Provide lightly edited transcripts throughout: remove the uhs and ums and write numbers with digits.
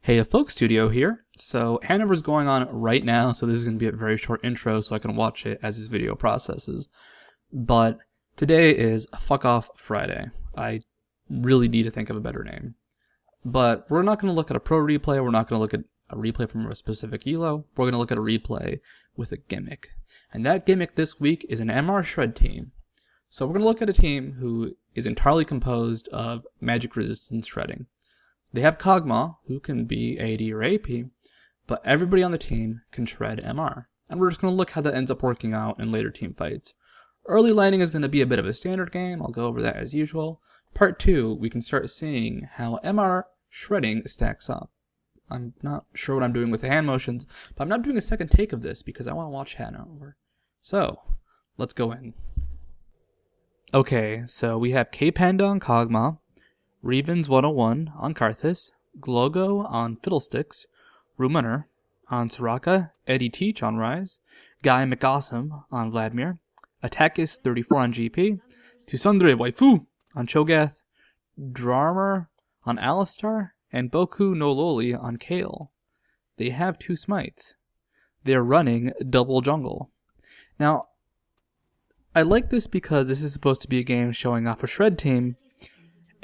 Hey, a folk studio here. So Hanover's going on right now, so this is going to be a very short intro so I can watch it as this video processes. But today is Fuck Off Friday. I really need to think of a better name. But we're not going to look at a pro replay, we're not going to look at a replay from a specific elo, we're going to look at a replay with a gimmick. And that gimmick this week is an MR Shred team. So we're going to look at a team who is entirely composed of magic resistance shredding. They have Kog'Maw, who can be AD or AP, but everybody on the team can shred MR. And we're just going to look how that ends up working out in later team fights. Early landing is going to be a bit of a standard game, I'll go over that as usual. Part 2, we can start seeing how MR shredding stacks up. I'm not sure what I'm doing with the hand motions, but I'm not doing a second take of this because I want to watch Hanover. So, let's go in. Okay, so we have K-Panda on Kog'Maw, Reven's 101 on Karthus, Glogo on Fiddlesticks, Rumoner on Soraka, Eddie Teach on Rise, Guy McAwesome on Vladimir, Attackis 34 on GP, Tusundre Waifu on Cho'Gath, Dharmer on Alistar, and Boku no Loli on Kale. They have 2 smites. They're running double jungle. Now, I like this because this is supposed to be a game showing off a shred team,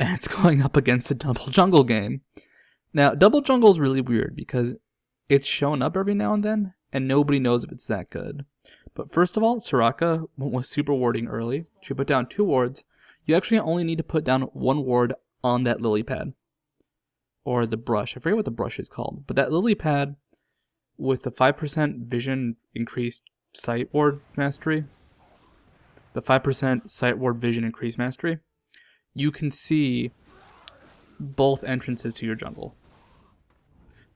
and it's going up against a double jungle game. Now, double jungle is really weird because it's shown up every now and then, and nobody knows if it's that good. But first of all, Soraka went with super warding early. She put down 2 wards. You actually only need to put down 1 ward on that lily pad. Or the brush. I forget what the brush is called. But that lily pad with the 5% vision increased sight ward mastery. The 5% sight ward vision increased mastery. You can see both entrances to your jungle.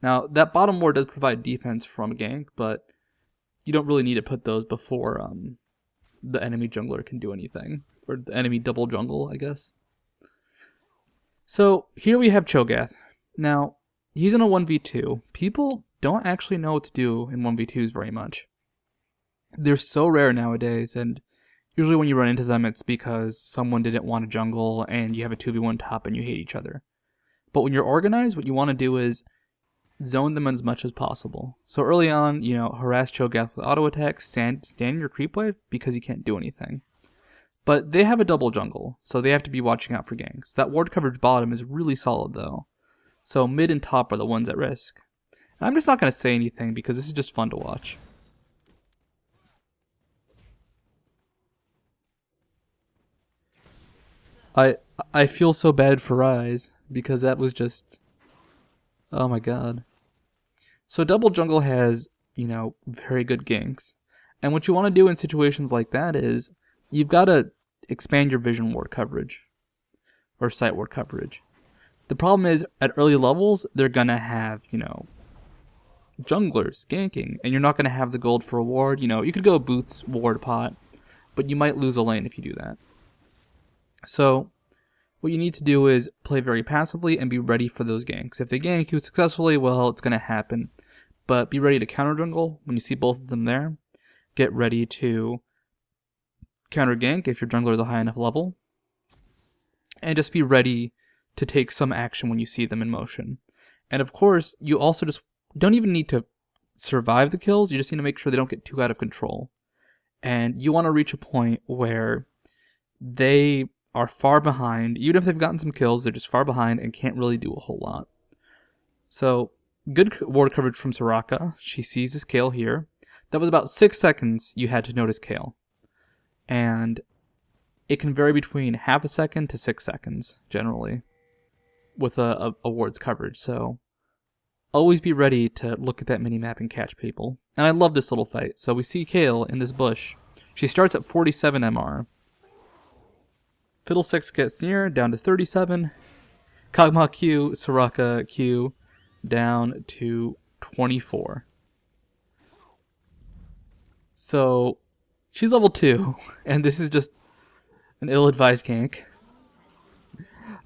Now, that bottom ward does provide defense from a gank, but you don't really need to put those before the enemy jungler can do anything. Or the enemy double jungle, I guess. So, here we have Cho'Gath. Now, he's in a 1v2. People don't actually know what to do in 1v2s very much. They're so rare nowadays, and usually when you run into them, it's because someone didn't want a jungle and you have a 2v1 top and you hate each other. But when you're organized, what you want to do is zone them as much as possible. So early on, harass Cho'Gath with auto attacks, stand in your creep wave because he can't do anything. But they have a double jungle, so they have to be watching out for ganks. That ward coverage bottom is really solid though. So mid and top are the ones at risk. And I'm just not going to say anything because this is just fun to watch. I feel so bad for Rise, because that was just... oh my god. So double jungle has, very good ganks. And what you want to do in situations like that is, you've got to expand your vision ward coverage. Or sight ward coverage. The problem is, at early levels, they're gonna have, junglers ganking, and you're not gonna have the gold for a ward. You could go boots, ward, pot, but you might lose a lane if you do that. So, what you need to do is play very passively and be ready for those ganks. If they gank you successfully, well, it's going to happen. But be ready to counter jungle when you see both of them there. Get ready to counter gank if your jungler is a high enough level. And just be ready to take some action when you see them in motion. And of course, you also just don't even need to survive the kills, you just need to make sure they don't get too out of control. And you want to reach a point where they are far behind. Even if they've gotten some kills, they're just far behind and can't really do a whole lot. So, good ward coverage from Soraka. She sees this Kale here. That was about 6 seconds you had to notice Kale. And it can vary between half a second to 6 seconds, generally, with a ward's coverage. So, always be ready to look at that minimap and catch people. And I love this little fight. So we see Kale in this bush. She starts at 47 MR. Fiddlesticks gets near, down to 37. Kog'Maw Q, Soraka Q, down to 24. So, she's level 2, and this is just an ill-advised gank.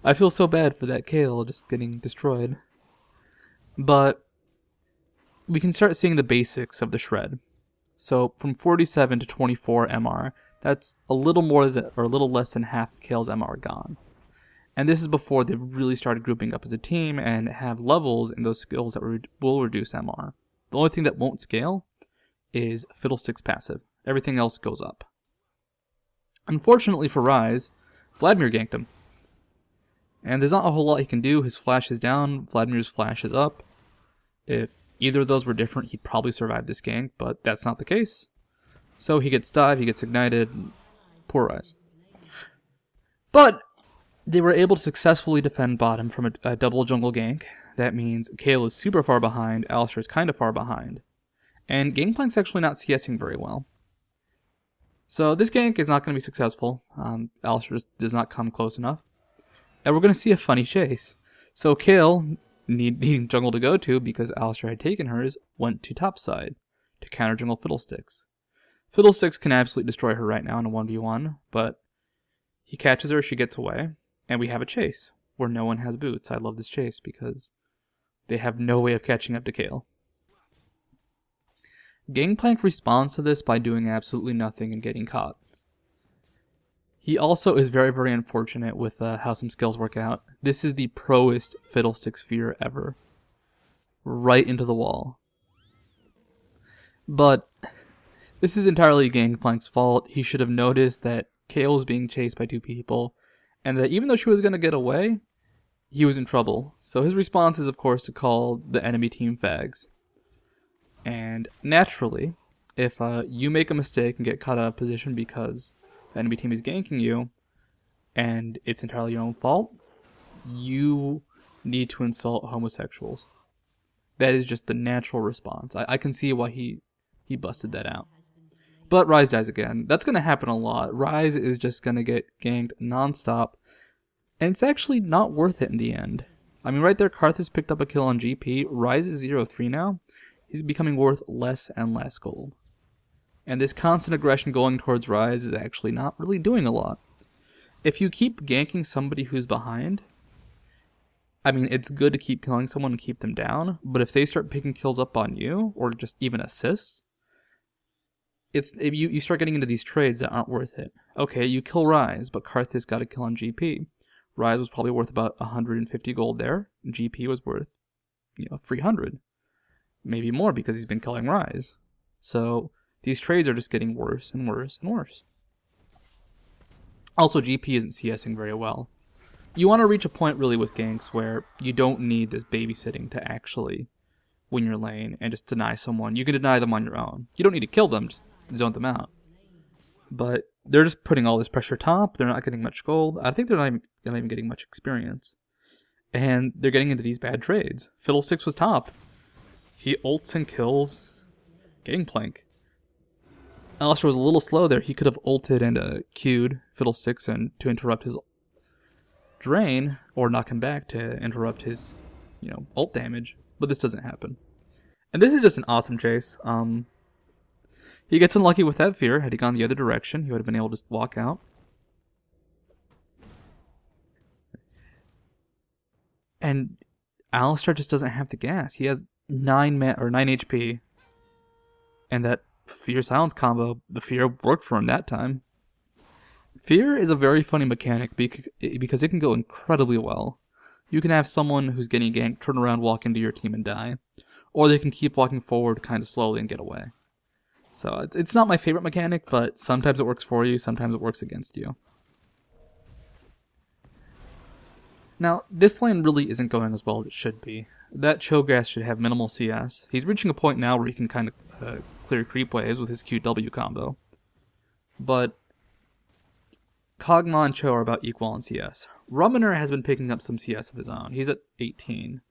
I feel so bad for that Kale just getting destroyed. But, we can start seeing the basics of the shred. So, from 47 to 24 MR, that's a little more than, or a little less than half of Kale's MR gone. And this is before they've really started grouping up as a team and have levels in those skills that will reduce MR. The only thing that won't scale is Fiddlestick's passive. Everything else goes up. Unfortunately for Ryze, Vladimir ganked him. And there's not a whole lot he can do. His flash is down, Vladimir's flash is up. If either of those were different, he'd probably survive this gank, but that's not the case. So he gets dive, he gets ignited, poor Ryze. But they were able to successfully defend bottom from a double jungle gank. That means Kayle is super far behind, Alistar is kind of far behind. And Gangplank's actually not CSing very well. So this gank is not going to be successful. Alistar just does not come close enough. And we're going to see a funny chase. So Kayle, needing jungle to go to because Alistar had taken hers, went to top side to counter jungle Fiddlesticks. Fiddlesticks can absolutely destroy her right now in a 1v1, but he catches her, she gets away, and we have a chase where no one has boots. I love this chase because they have no way of catching up to Kayle. Gangplank responds to this by doing absolutely nothing and getting caught. He also is very, very unfortunate with how some skills work out. This is the proest Fiddlesticks fear ever. Right into the wall. But this is entirely Gangplank's fault. He should have noticed that Kayle was being chased by two people, and that even though she was going to get away, he was in trouble. So his response is, of course, to call the enemy team fags. And naturally, if you make a mistake and get caught out of position because the enemy team is ganking you, and it's entirely your own fault, you need to insult homosexuals. That is just the natural response. I can see why he busted that out. But Ryze dies again. That's going to happen a lot. Ryze is just going to get ganked nonstop, and it's actually not worth it in the end. I mean, right there, Karthus picked up a kill on GP. Ryze is 0-3 now. He's becoming worth less and less gold. And this constant aggression going towards Ryze is actually not really doing a lot. If you keep ganking somebody who's behind, I mean, it's good to keep killing someone and keep them down, but if they start picking kills up on you, or just even assists, if you start getting into these trades that aren't worth it. Okay, you kill Ryze, but Karthus got a kill on GP. Ryze was probably worth about 150 gold there. GP was worth, 300. Maybe more because he's been killing Ryze. So these trades are just getting worse and worse and worse. Also, GP isn't CSing very well. You want to reach a point really with ganks where you don't need this babysitting to actually win your lane and just deny someone. You can deny them on your own. You don't need to kill them, just zone them out. But they're just putting all this pressure top. They're not getting much gold. I think they're not even getting much experience. And they're getting into these bad trades. Fiddlesticks was top. He ults and kills Gangplank. Alistar was a little slow there. He could have ulted and Q'd Fiddlesticks and to interrupt his drain, or knock him back to interrupt his, ult damage. But this doesn't happen. And this is just an awesome chase. He gets unlucky with that fear. Had he gone the other direction, he would have been able to just walk out. And Alistar just doesn't have the gas. He has 9 HP. And that fear silence combo, the fear worked for him that time. Fear is a very funny mechanic because it can go incredibly well. You can have someone who's getting ganked turn around, walk into your team and die. Or they can keep walking forward kind of slowly and get away. So it's not my favorite mechanic, but sometimes it works for you, sometimes it works against you. Now, this lane really isn't going as well as it should be. That Cho'Gath should have minimal CS. He's reaching a point now where he can kind of clear creep waves with his QW combo. But Kog'Maw and Cho are about equal in CS. Ruminer has been picking up some CS of his own. He's at 18.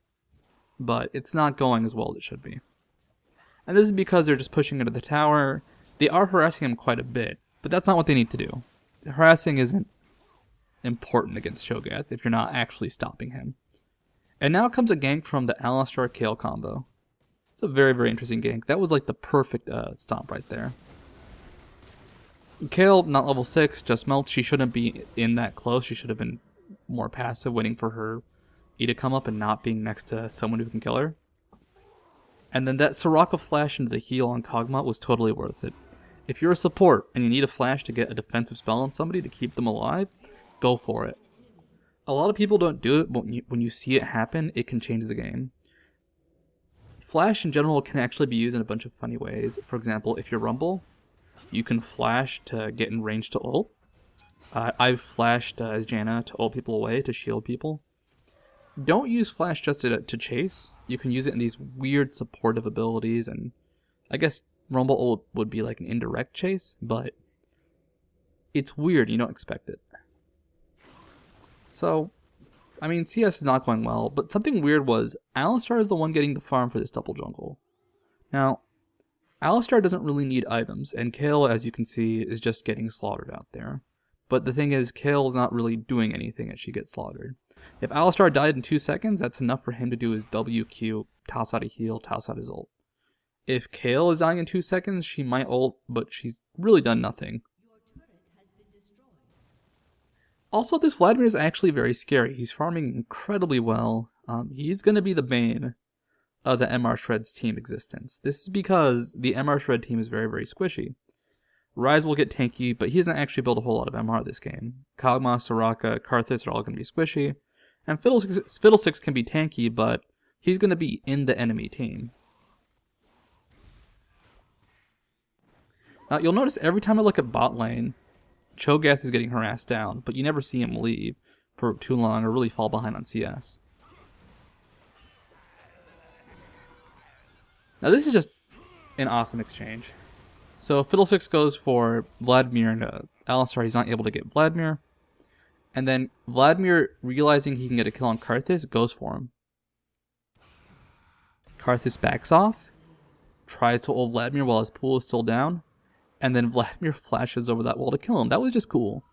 But it's not going as well as it should be. And this is because they're just pushing into the tower. They are harassing him quite a bit, but that's not what they need to do. Harassing isn't important against Cho'Gath if you're not actually stopping him. And now comes a gank from the Alistar Kayle combo. It's a very, very interesting gank. That was like the perfect stomp right there. Kayle, not level 6, just melts. She shouldn't be in that close. She should have been more passive, waiting for her E to come up and not being next to someone who can kill her. And then that Soraka flash into the heal on Kog'Maw was totally worth it. If you're a support and you need a flash to get a defensive spell on somebody to keep them alive, go for it. a lot of people don't do it, but when you see it happen, it can change the game. Flash in general can actually be used in a bunch of funny ways. For example, if you rumble, you can flash to get in range to ult. I've flashed as Janna to ult people away, to shield people. Don't use flash just to chase. You can use it in these weird supportive abilities, and I guess rumble ult would be like an indirect chase, but it's weird, you don't expect it. So, I mean, CS is not going well, but something weird was Alistar is the one getting the farm for this double jungle. Now, Alistar doesn't really need items, and Kayle, as you can see, is just getting slaughtered out there. But the thing is, Kayle's not really doing anything as she gets slaughtered. If Alistar died in 2 seconds, that's enough for him to do his WQ, toss out a heal, toss out his ult. If Kayle is dying in 2 seconds, she might ult, but she's really done nothing. Also, this Vladimir is actually very scary. He's farming incredibly well. He's going to be the bane of the MR Shred's team existence. This is because the MR Shred team is very, very squishy. Ryze will get tanky, but he doesn't actually build a whole lot of MR this game. Kog'Maw, Soraka, Karthus are all going to be squishy. And Fiddlesticks can be tanky, but he's going to be in the enemy team. Now, you'll notice every time I look at bot lane, Cho'Gath is getting harassed down, but you never see him leave for too long or really fall behind on CS. Now, this is just an awesome exchange. So Fiddlesticks goes for Vladimir and Alistar. He's not able to get Vladimir. And then Vladimir, realizing he can get a kill on Karthus, goes for him. Karthus backs off, tries to ult Vladimir while his pool is still down, and then Vladimir flashes over that wall to kill him. That was just cool.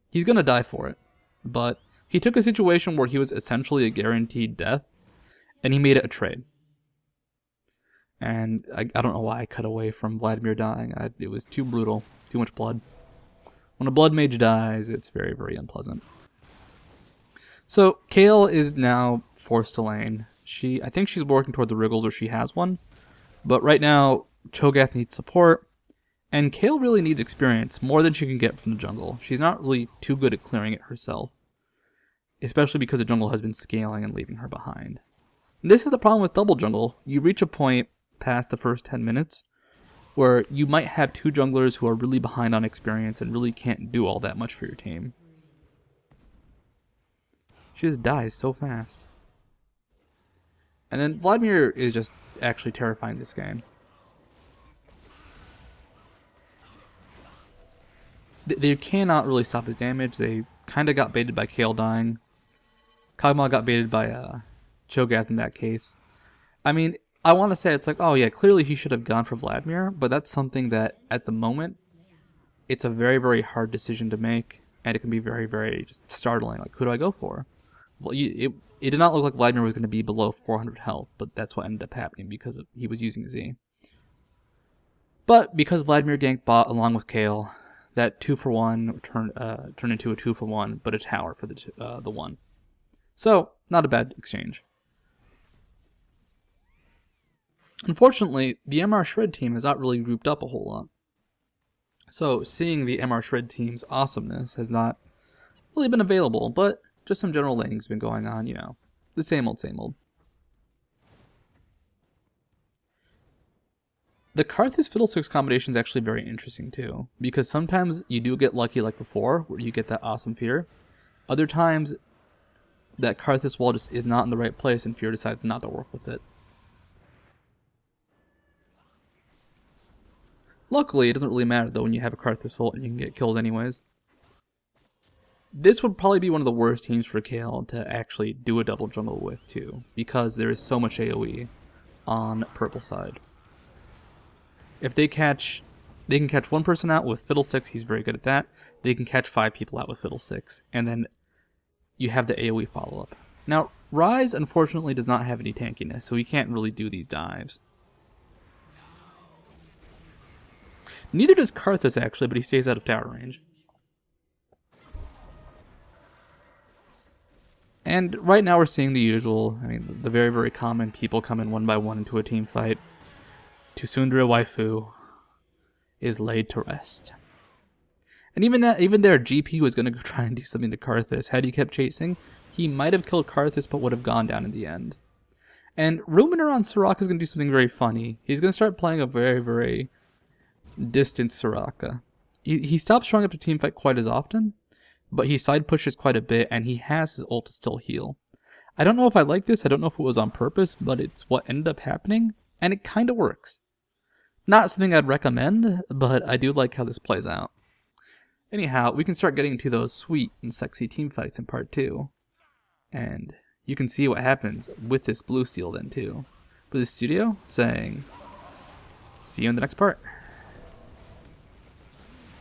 He's going to die for it. But he took a situation where he was essentially a guaranteed death, and he made it a trade. And I don't know why I cut away from Vladimir dying. It was too brutal. Too much blood. When a blood mage dies, it's very, very unpleasant. So, Kayle is now forced to lane. I think she's working toward the wriggles, or she has one. But right now, Cho'Gath needs support. And Kayle really needs experience, more than she can get from the jungle. She's not really too good at clearing it herself. Especially because the jungle has been scaling and leaving her behind. And this is the problem with double jungle. You reach a point past the first 10 minutes where you might have two junglers who are really behind on experience and really can't do all that much for your team. She just dies so fast. And then Vladimir is just actually terrifying this game. They cannot really stop his damage. They kind of got baited by Kayle dying. Kog'Maw got baited by Cho'Gath in that case. I mean, I want to say it's like, oh yeah, clearly he should have gone for Vladimir, but that's something that, at the moment, it's a very, very hard decision to make, and it can be very, very just startling. Like, who do I go for? Well, it did not look like Vladimir was going to be below 400 health, but that's what ended up happening because he was using Z. But because Vladimir ganked bot along with Kayle, that 2-for-1 turned into a 2-for-1, but a tower for the 1. So, not a bad exchange. Unfortunately, the MR Shred team has not really grouped up a whole lot. So, seeing the MR Shred team's awesomeness has not really been available, but just some general laning's been going on, you know. The same old, same old. The Karthus Fiddlesticks combination is actually very interesting too, because sometimes you do get lucky like before, where you get that awesome fear. Other times, that Karthus wall just is not in the right place and fear decides not to work with it. Luckily, it doesn't really matter though when you have a Karthus ult and you can get kills anyways. This would probably be one of the worst teams for Kayle to actually do a double jungle with too, because there is so much AoE on purple side. If they can catch one person out with Fiddlesticks, he's very good at that. They can catch 5 people out with Fiddlesticks, and then you have the AoE follow-up. Now, Ryze unfortunately does not have any tankiness, so he can't really do these dives. Neither does Karthus actually, but he stays out of tower range. And right now we're seeing the usual, I mean, the very, very common people come in one by one into a team fight. Tsundere waifu is laid to rest. And even there, GP was going to go try and do something to Karthus. Had he kept chasing, he might have killed Karthus, but would have gone down in the end. And Ruiner on Soraka is going to do something very funny. He's going to start playing a very, very distant Soraka. He stops showing up to teamfight quite as often, but he side pushes quite a bit, and he has his ult to still heal. I don't know if I like this, I don't know if it was on purpose, but it's what ended up happening, and it kind of works. Not something I'd recommend, but I do like how this plays out. Anyhow, we can start getting to those sweet and sexy teamfights in part 2. And you can see what happens with this blue seal then too. With the studio saying, see you in the next part.